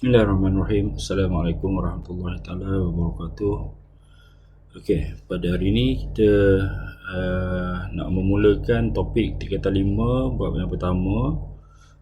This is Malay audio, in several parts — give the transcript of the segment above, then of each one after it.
Bismillahirrahmanirrahim. Assalamualaikum warahmatullahi taala wabarakatuh. Okey, pada hari ini kita nak memulakan topik 3 bab yang pertama,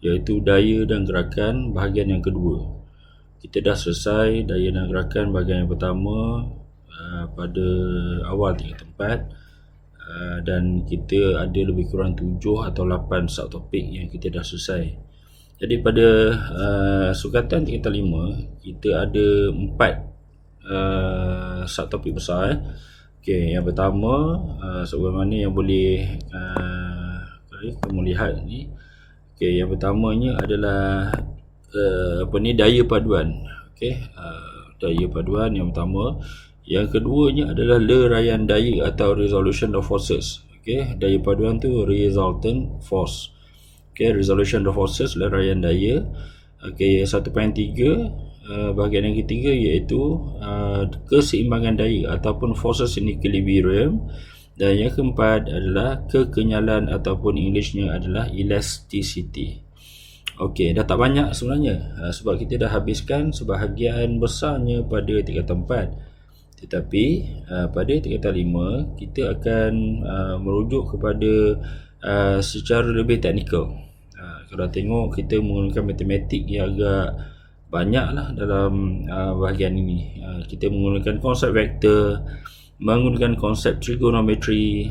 iaitu daya dan gerakan bahagian yang kedua. Kita dah selesai daya dan gerakan bahagian yang pertama pada awal 3 tempat, dan kita ada lebih kurang 7 atau 8 subtopik yang kita dah selesai. Jadi pada sukatan 3 kita ada 4 subtopik besar. Okey, yang pertama sebagaimana yang boleh kamu lihat ni. Okey, yang pertamanya adalah daya paduan. Okey, daya paduan yang pertama. Yang keduanya adalah leraian daya atau resolution of forces. Okey, daya paduan tu resultant force. Okay, resolution of forces, leraian daya. Okay, 1.3 bahagian yang ketiga iaitu keseimbangan daya ataupun forces in equilibrium. Dan yang keempat adalah kekenyalan ataupun Englishnya adalah elasticity. Okey, dah tak banyak sebenarnya sebab kita dah habiskan sebahagian besarnya pada 3 tempat. Tetapi pada 3 kita akan merujuk kepada secara lebih teknikal. Kalau tengok kita menggunakan matematik yang agak banyak lah dalam bahagian ini. Kita menggunakan konsep vektor, menggunakan konsep trigonometri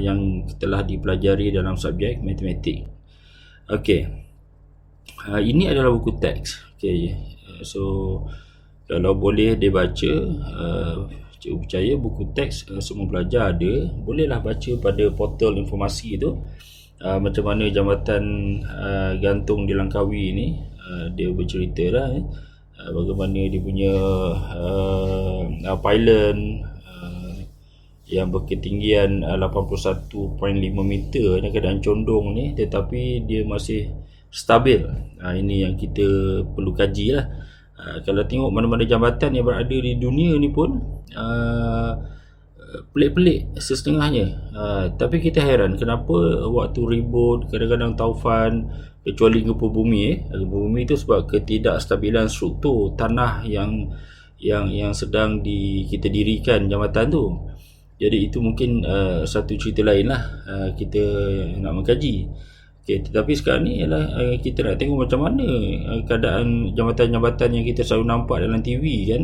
yang telah dipelajari dalam subjek matematik. Okey, ini adalah buku teks. Okey, so kalau boleh dibaca, cikgu percaya buku teks semua pelajar ada. Bolehlah baca pada portal informasi tu. Macam mana jambatan gantung di Langkawi ni, dia bercerita lah bagaimana dia punya pylon yang berketinggian 81.5 meter dalam keadaan condong ni, tetapi dia masih stabil. Ini yang kita perlu kaji lah. Kalau tengok mana-mana jambatan yang berada di dunia ni pun pelik-pelik setengahnya. Tapi kita heran kenapa waktu ribut, kadang-kadang taufan, kecuali gempa bumi. Gempa bumi itu sebab ketidakstabilan struktur tanah yang sedang kita dirikan jambatan tu. Jadi itu mungkin satu cerita lain lah, kita nak mengkaji. Okay, tetapi sekarang ni ialah kita nak tengok macam mana keadaan jambatan-jambatan yang kita selalu nampak dalam TV kan.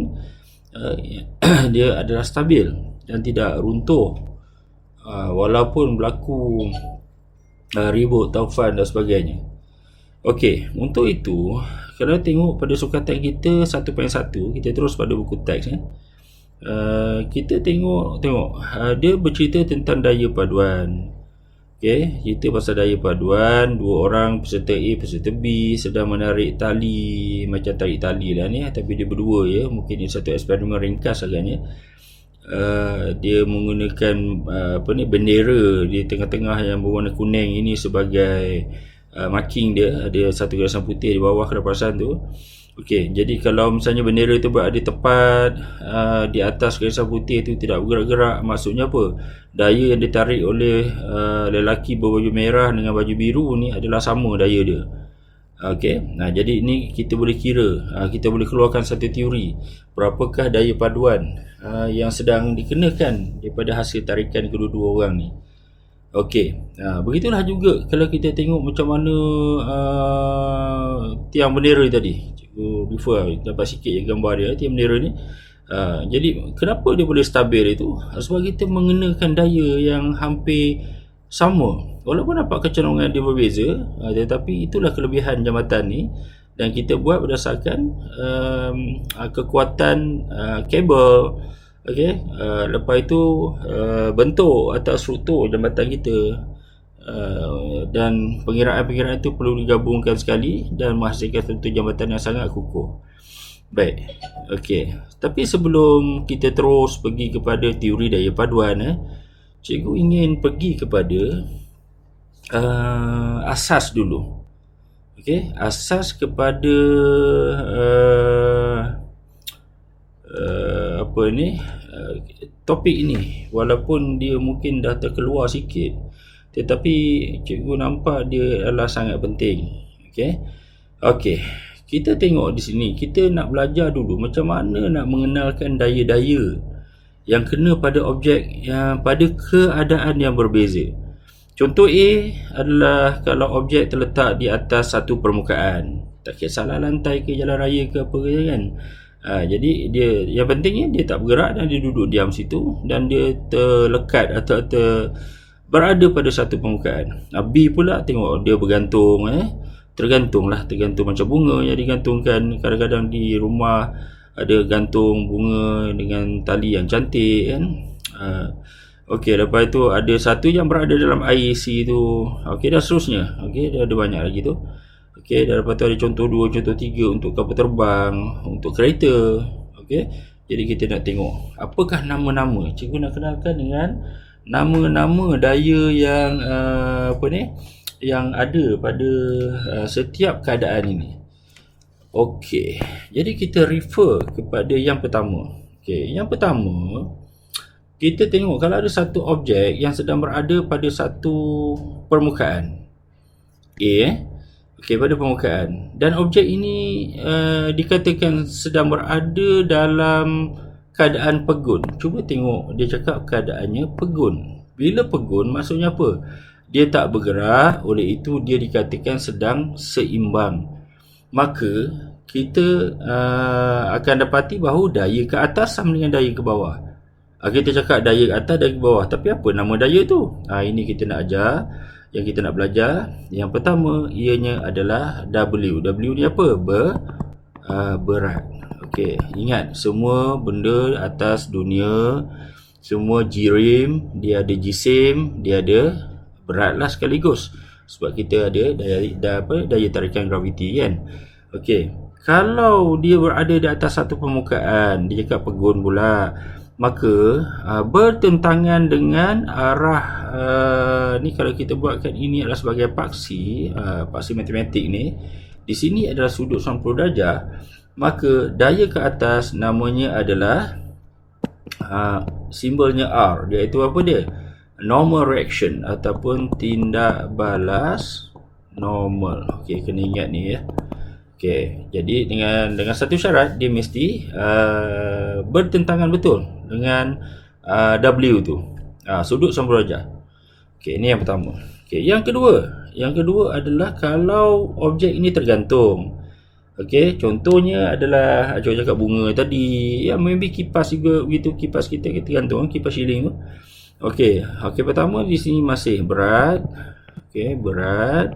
Dia adalah stabil dan tidak runtuh walaupun berlaku ribut, taufan dan sebagainya. Okey, untuk itu kalau tengok pada sukatan kita 1.1, kita terus pada buku teks kita tengok dia bercerita tentang daya paduan. Okey, cerita pasal daya paduan. Dua orang, peserta A, peserta B sedang menarik tali, macam tarik tali lah ni, tapi dia berdua ya. Mungkin ini satu eksperimen ringkas agaknya. Dia menggunakan bendera di tengah-tengah yang berwarna kuning ini sebagai marking dia. Ada satu garisan putih di bawah kerapasan tu. Okey, jadi kalau misalnya bendera itu berada tepat di atas garisan putih itu, tidak bergerak-gerak, maksudnya apa? Daya yang ditarik oleh lelaki berbaju merah dengan baju biru ni adalah sama daya dia. Okey, jadi ini kita boleh kira, kita boleh keluarkan satu teori berapakah daya paduan yang sedang dikenakan daripada hasil tarikan kedua-dua orang ni. Okey, begitulah juga kalau kita tengok macam mana tiang bendera tadi. Before dapat sikit gambar dia tiang bendera ni. Jadi kenapa dia boleh stabil itu? Sebab kita mengenakan daya yang hampir sama, walaupun nampak kecenderungan dia berbeza, tetapi itulah kelebihan jambatan ni. Dan kita buat berdasarkan kekuatan kabel. Okey, lepas itu bentuk atau struktur jambatan kita, dan pengiraan-pengiraan itu perlu digabungkan sekali dan menghasilkan satu jambatan yang sangat kukuh. Baik, okey. Tapi sebelum kita terus pergi kepada teori daya paduan, cikgu ingin pergi kepada asas dulu. Okey, asas kepada topik ini, walaupun dia mungkin dah terkeluar sikit, tetapi cikgu nampak dia adalah sangat penting. Okey, kita tengok di sini, kita nak belajar dulu macam mana nak mengenalkan daya-daya yang kena pada objek yang pada keadaan yang berbeza. Contoh A adalah kalau objek terletak di atas satu permukaan, tak kisahlah lantai ke jalan raya ke apa ke kan. Jadi dia yang pentingnya dia tak bergerak dan dia duduk diam situ dan dia terlekat atau berada pada satu permukaan. B pula tengok dia bergantung, tergantung macam bunga yang digantungkan. Kadang-kadang di rumah ada gantung bunga dengan tali yang cantik kan. Okey, lepas tu ada satu yang berada dalam IAC tu. Okey, dan seterusnya. Okey, dia ada banyak lagi tu. Okey, dan lepas tu ada contoh 2, contoh 3 untuk kapal terbang, untuk kereta. Okey, jadi kita nak tengok apakah nama-nama. Cikgu nak kenalkan dengan nama-nama daya yang yang ada pada setiap keadaan ini. Okey, jadi kita refer kepada yang pertama. Okey, yang pertama kita tengok kalau ada satu objek yang sedang berada pada satu permukaan okey, pada permukaan, dan objek ini dikatakan sedang berada dalam keadaan pegun. Cuba tengok dia cakap keadaannya pegun. Bila pegun maksudnya apa? Dia tak bergerak, oleh itu dia dikatakan sedang seimbang. Maka kita akan dapati bahawa daya ke atas sama dengan daya ke bawah. Kita cakap daya ke atas, daya ke bawah, tapi apa nama daya tu? Ini kita nak ajar, yang kita nak belajar. Yang pertama ianya adalah W. W ni apa? Berat. Okey, ingat semua benda atas dunia, semua jirim, dia ada jisim, dia ada berat lah sekaligus. Sebab kita ada daya tarikan graviti kan. Okey, kalau dia berada di atas satu permukaan, dia cakap pegun pula, maka bertentangan dengan arah ni kalau kita buatkan ini adalah sebagai paksi matematik ni, di sini adalah sudut 90 darjah, maka daya ke atas namanya adalah simbolnya R, iaitu apa dia? Normal reaction ataupun tindak balas normal. Okey, kena ingat ni ya. Okey, jadi dengan satu syarat, dia mesti bertentangan betul dengan W tu, sudut 90 darjah. Okey, ini yang pertama. Okey, yang kedua adalah kalau objek ini tergantung. Okey, contohnya adalah cikgu cakap bunga tadi, ya maybe kipas juga begitu, kipas kita tergantung, kipas siling tu. Okey, pertama di sini masih berat. Okey, berat.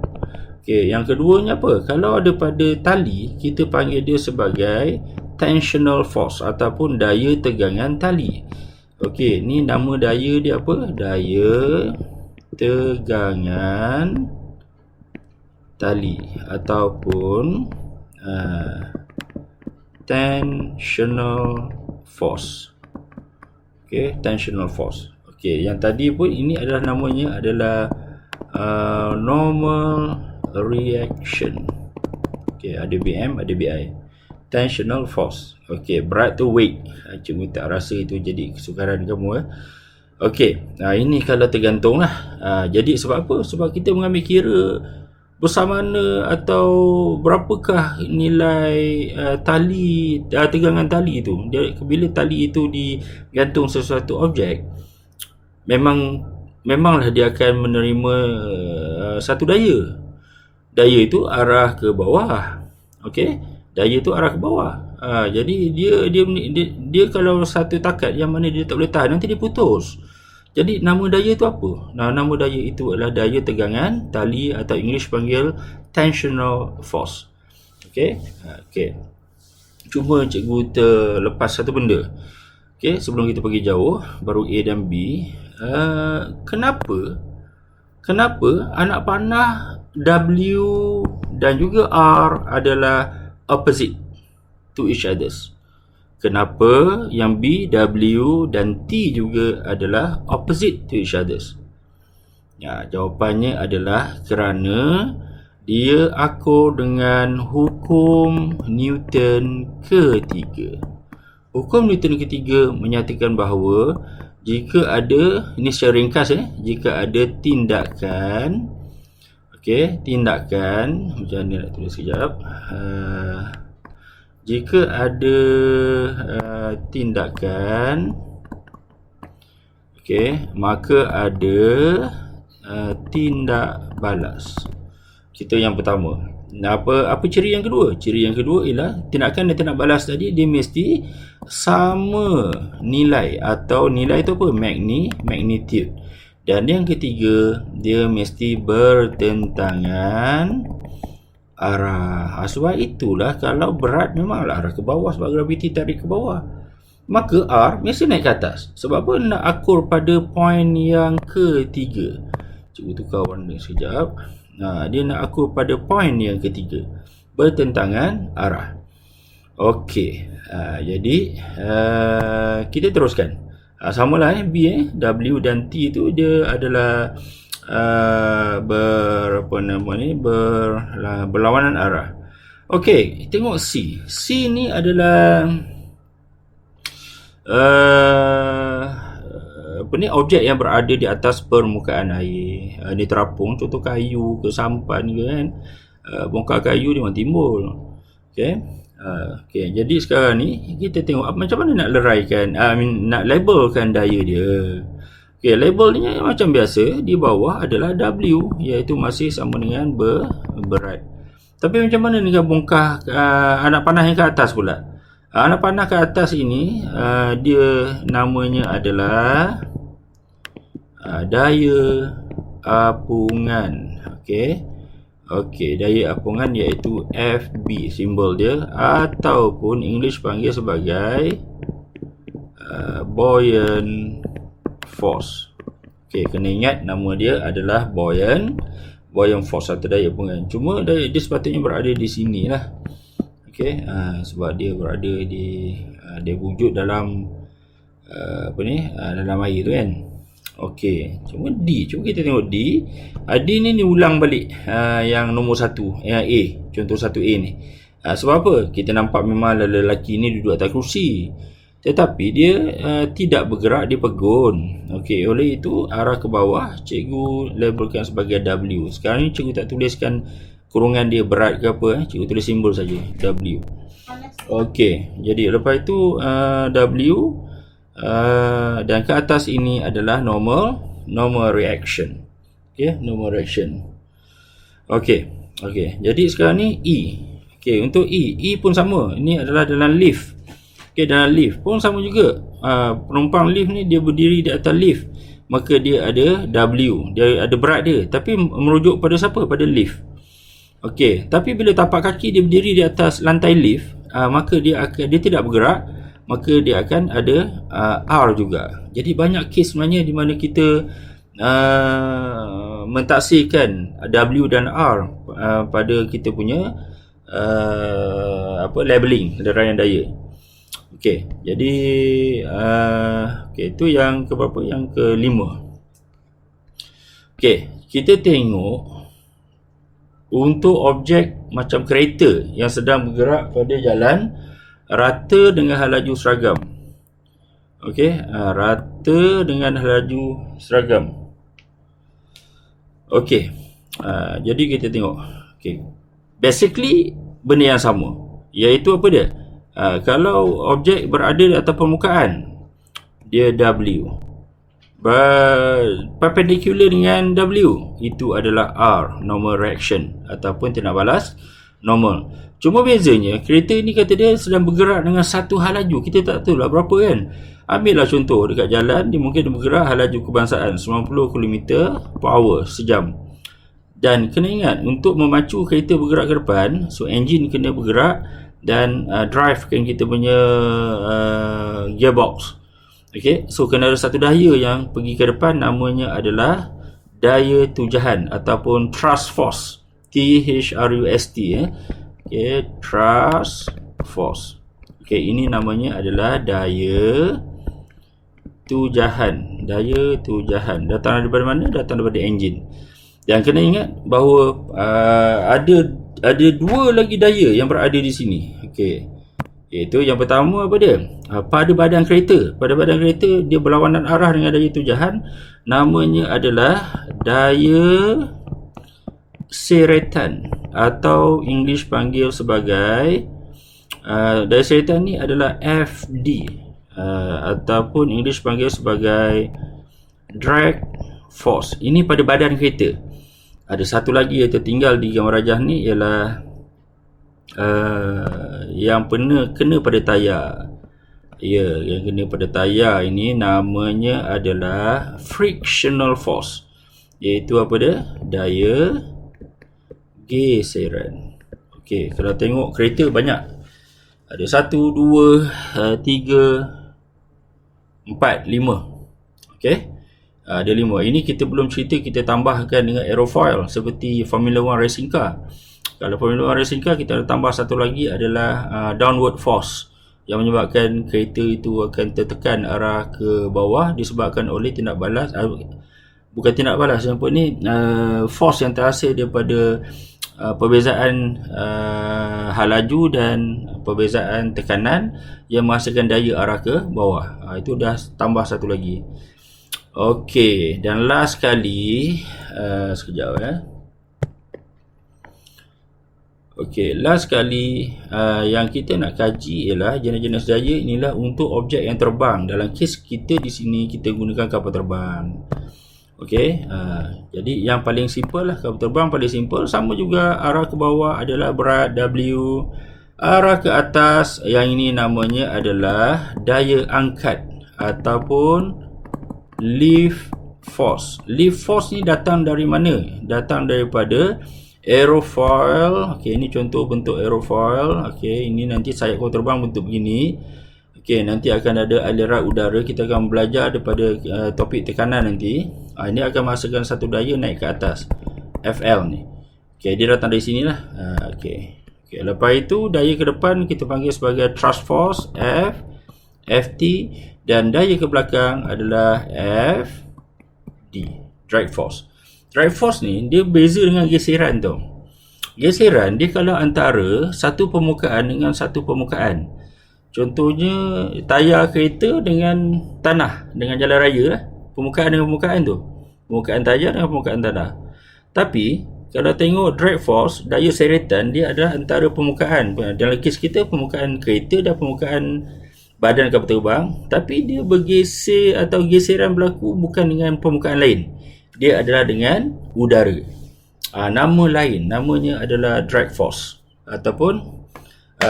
Okey, yang keduanya apa? Kalau ada pada tali, kita panggil dia sebagai tensional force ataupun daya tegangan tali. Okey, ni nama daya dia apa? Daya tegangan tali ataupun tensional force. Okey, tensional force. Okey, yang tadi pun ini adalah namanya adalah normal reaction. Okey, ada BM, ada BI. Tensional force. Okey, berat tu weight. Cikgu tak rasa itu jadi kesukaran kamu. Okey, ini kalau tergantung lah. Jadi sebab apa? Sebab kita mengambil kira bersamana atau berapakah nilai tali, tegangan tali itu. Bila tali itu digantung sesuatu objek, memanglah dia akan menerima satu daya. Daya itu arah ke bawah. Okey, daya itu arah ke bawah. Jadi dia kalau satu takat yang mana dia tak boleh tahan, nanti dia putus. Jadi nama daya itu apa? Nama daya itu adalah daya tegangan tali atau English panggil tensional force. Okey. Cuma cikgu terlepas satu benda. Okey, sebelum kita pergi jauh, baru A dan B. Kenapa anak panah W dan juga R adalah opposite to each others? Kenapa yang B, W dan T juga adalah opposite to each others? Jawapannya adalah kerana dia akur dengan hukum Newton ketiga. Hukum Newton ketiga menyatakan bahawa jika ada, ini secara ringkas jika ada tindakan Okey, tindakan macam ni nak tulis sekejap. Jika ada tindakan, okey, maka ada tindak balas. Kita yang pertama. Apa ciri yang kedua? Ciri yang kedua ialah tindakan dan tindak balas tadi dia mesti sama nilai, atau nilai itu apa? Magnitude. Dan yang ketiga, dia mesti bertentangan arah. Sebab itulah kalau berat memanglah arah ke bawah, sebab graviti tarik ke bawah. Maka R mesti naik ke atas. Sebab apa? Nak akur pada poin yang ketiga. Cikgu tukar warna sekejap. Dia nak akur pada poin yang ketiga, bertentangan arah. Okey, jadi kita teruskan. Samalah B, W dan T itu dia adalah berlawanan arah. Okey, tengok C. C ni adalah objek yang berada di atas permukaan air. Dia terapung, contoh kayu ke sampan ke kan. Bongkar kayu dia memang timbul. Okey. Jadi sekarang ni kita tengok macam mana nak leraikan, nak labelkan daya dia. Okey, labelnya macam biasa, di bawah adalah W, iaitu masih sama dengan berat. Tapi macam mana dengan bongkar anak panah yang ke atas pula? Anak panah ke atas ini dia namanya adalah daya apungan. Okey, daya apungan iaitu FB simbol dia, ataupun English panggil sebagai buoyant force. Okey, kena ingat nama dia adalah buoyant force atau daya apungan. Cuma dia sepatutnya berada di sini lah. Okey, sebab dia berada di dia wujud dalam dalam air tu kan. Okey, cuma D, cuba kita tengok D. D ni ulang balik yang nombor 1, yang A, contoh 1A ni. Sebab apa? Kita nampak memang lelaki ni duduk atas kerusi, tetapi dia tidak bergerak di pegun. Okey, oleh itu arah ke bawah cikgu labelkan sebagai W. Sekarang ni cikgu tak tuliskan kurungan dia berat ke apa, cikgu tulis simbol saja W. Okey, jadi lepas itu W dan ke atas ini adalah normal reaction. Okey, normal reaction. Okey, jadi sekarang ni E. Okey, untuk E pun sama. Ini adalah dalam lift. Okey, dalam lift pun sama juga. Penumpang lift ni dia berdiri di atas lift, maka dia ada W, dia ada berat dia, tapi merujuk pada siapa? Pada lift. Okey, tapi bila tapak kaki dia berdiri di atas lantai lift, maka dia tidak bergerak, maka dia akan ada R juga. Jadi banyak kes sebenarnya di mana kita mentaksirkan W dan R pada kita punya labeling leraian daya. Okey, jadi itu yang keberapa? Yang kelima. Okey, kita tengok untuk objek macam kereta yang sedang bergerak pada jalan rata dengan hal laju seragam. Okey, rata dengan hal laju seragam. Okey, jadi kita tengok. Okey, basically benda yang sama, iaitu apa dia? Kalau objek berada di atas permukaan, dia W. Perpendicular dengan W, itu adalah R, normal reaction, ataupun tindak balas normal. Cuma bezanya, kereta ni kata dia sedang bergerak dengan satu hal laju. Kita tak tahu lah berapa kan. Ambillah contoh dekat jalan, dia mungkin bergerak hal laju kebangsaan 90 km/h sejam. Dan kena ingat, untuk memacu kereta bergerak ke depan, so engine kena bergerak dan drive kan kita punya gearbox. Okey, so kena ada satu daya yang pergi ke depan, namanya adalah daya tujahan ataupun thrust force. THRUST. Okey, thrust force. Okey, ini namanya adalah daya tujahan. Daya tujahan datang daripada mana? Datang daripada enjin. Dan kena ingat bahawa ada dua lagi daya yang berada di sini. Okey, iaitu yang pertama apa dia? Pada badan kereta. Pada badan kereta dia berlawanan arah dengan daya tujahan. Namanya adalah daya seretan atau English panggil sebagai daya seretan ni adalah FD, ataupun English panggil sebagai drag force. Ini pada badan kereta. Ada satu lagi yang tertinggal di gambar rajah ni ialah yang kena pada tayar. Ya, yang kena pada tayar ini namanya adalah frictional force, iaitu apa dia? Daya geseran. Okey, kalau tengok kereta banyak. Ada 1, 2, 3, 4, 5. Okey. Ada 5. Ini kita belum cerita kita tambahkan dengan aerofoil seperti Formula 1 racing car. Kalau Formula 1 racing car kita ada tambah satu lagi adalah downward force yang menyebabkan kereta itu akan tertekan arah ke bawah disebabkan oleh tindak balas, bukan tindak balas, yang ni force yang terhasil daripada perbezaan hal laju dan perbezaan tekanan yang menghasilkan daya arah ke bawah. Itu dah tambah satu lagi. Okey, dan last kali sekejap Okey, last kali yang kita nak kaji ialah jenis-jenis daya inilah untuk objek yang terbang. Dalam kes kita di sini kita gunakan kapal terbang. Okey, jadi yang paling simple lah, kapal terbang paling simple. Sama juga arah ke bawah adalah berat W, arah ke atas yang ini namanya adalah daya angkat ataupun lift force. Lift force ni datang dari mana? Datang daripada aerofoil. Okey, ini contoh bentuk aerofoil. Okey, ini nanti sayap kapal terbang bentuk begini. Okey, nanti akan ada aliran udara. Kita akan belajar daripada topik tekanan nanti. Ini akan menghasilkan satu daya naik ke atas, FL ni. Okey, dia datang dari sini lah. Okey. Okey, lepas itu daya ke depan kita panggil sebagai thrust force, F, FT, dan daya ke belakang adalah FD, drag force. Drag force ni dia beza dengan geseran tau. Geseran dia kalau antara satu permukaan dengan satu permukaan. Contohnya tayar kereta dengan tanah, dengan jalan raya lah. Permukaan dengan permukaan tu. Permukaan tayar dengan permukaan tanah. Tapi kalau tengok drag force, daya seretan dia adalah antara permukaan. Dalam kes kita permukaan kereta dan permukaan badan kapal terbang, tapi dia bergeser atau geseran berlaku bukan dengan permukaan lain. Dia adalah dengan udara. Nama lain, namanya adalah drag force ataupun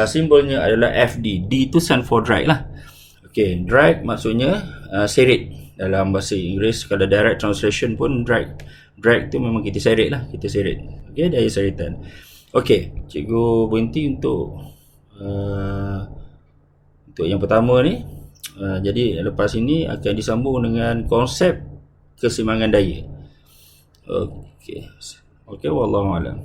simbolnya adalah FD. D itu stand for drag lah. Okey, drag maksudnya seret. Dalam bahasa Inggeris kalau direct translation pun drag tu memang kita seret lah, kita seret. Okey, daya seretan. Okey, cikgu berhenti untuk yang pertama ni. Jadi lepas ini akan disambung dengan konsep keseimbangan daya. Okey, wallahu a'lam.